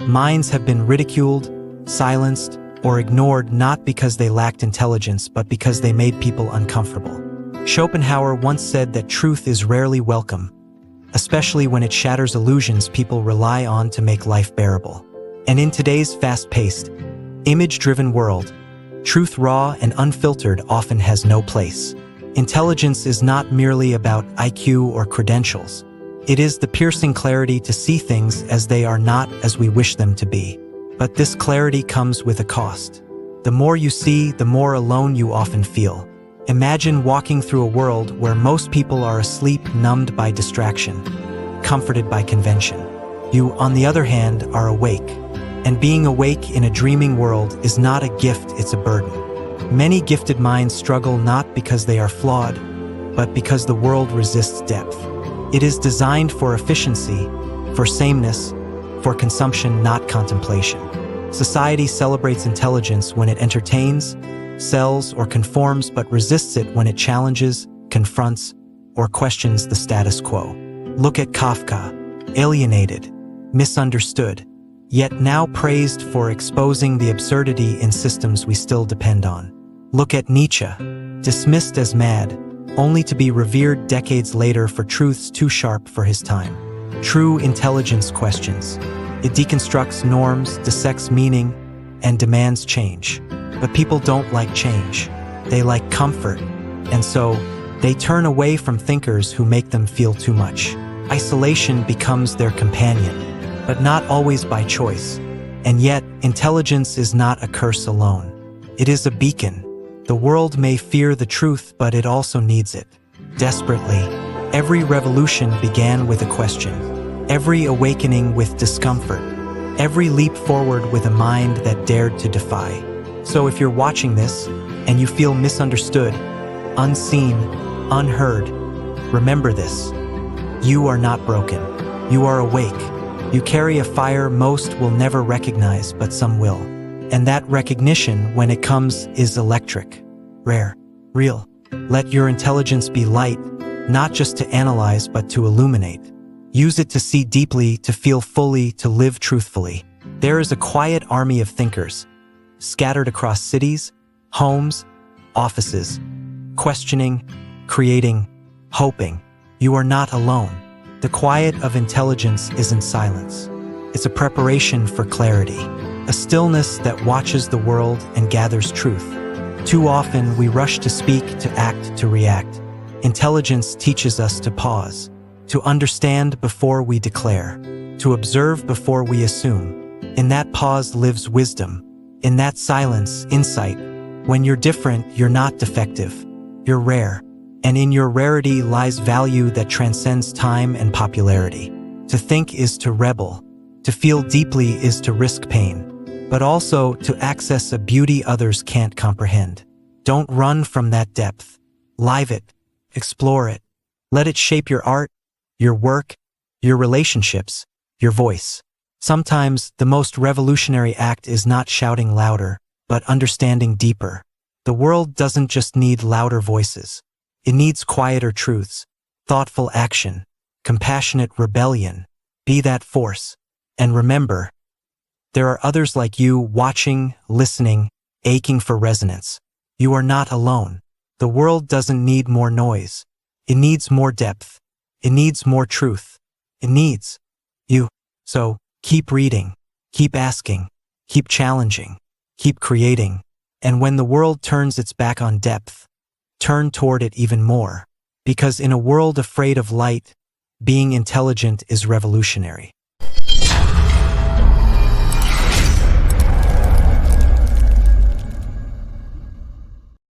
Minds have been ridiculed, silenced, or ignored not because they lacked intelligence but because they made people uncomfortable. Schopenhauer once said that truth is rarely welcome, especially when it shatters illusions people rely on to make life bearable. And in today's fast-paced, image-driven world, truth raw and unfiltered often has no place. Intelligence is not merely about IQ or credentials. It is the piercing clarity to see things as they are, not as we wish them to be. But this clarity comes with a cost. The more you see, the more alone you often feel. Imagine walking through a world where most people are asleep, numbed by distraction, comforted by convention. You, on the other hand, are awake. And being awake in a dreaming world is not a gift, it's a burden. Many gifted minds struggle not because they are flawed, but because the world resists depth. It is designed for efficiency, for sameness, for consumption, not contemplation. Society celebrates intelligence when it entertains, sells, or conforms, but resists it when it challenges, confronts, or questions the status quo. Look at Kafka, alienated, misunderstood, yet now praised for exposing the absurdity in systems we still depend on. Look at Nietzsche, dismissed as mad, only to be revered decades later for truths too sharp for his time. True intelligence questions. It deconstructs norms, dissects meaning, and demands change. But people don't like change. They like comfort, and so they turn away from thinkers who make them feel too much. Isolation becomes their companion, but not always by choice. And yet, intelligence is not a curse alone. It is a beacon. The world may fear the truth, but it also needs it. Desperately, every revolution began with a question. Every awakening with discomfort. Every leap forward with a mind that dared to defy. So if you're watching this, and you feel misunderstood, unseen, unheard, remember this. You are not broken. You are awake. You carry a fire most will never recognize, but some will. And that recognition, when it comes, is electric, rare, real. Let your intelligence be light, not just to analyze, but to illuminate. Use it to see deeply, to feel fully, to live truthfully. There is a quiet army of thinkers, scattered across cities, homes, offices, questioning, creating, hoping. You are not alone. The quiet of intelligence isn't silence. It's a preparation for clarity. A stillness that watches the world and gathers truth. Too often we rush to speak, to act, to react. Intelligence teaches us to pause, to understand before we declare, to observe before we assume. In that pause lives wisdom. In that silence, insight. When you're different, you're not defective. You're rare. And in your rarity lies value that transcends time and popularity. To think is to rebel. To feel deeply is to risk pain. But also to access a beauty others can't comprehend. Don't run from that depth. Live it. Explore it. Let it shape your art, your work, your relationships, your voice. Sometimes the most revolutionary act is not shouting louder, but understanding deeper. The world doesn't just need louder voices. It needs quieter truths, thoughtful action, compassionate rebellion. Be that force. And remember, there are others like you watching, listening, aching for resonance. You are not alone. The world doesn't need more noise. It needs more depth. It needs more truth. It needs you. So keep reading, keep asking, keep challenging, keep creating. And when the world turns its back on depth, turn toward it even more. Because in a world afraid of light, being intelligent is revolutionary.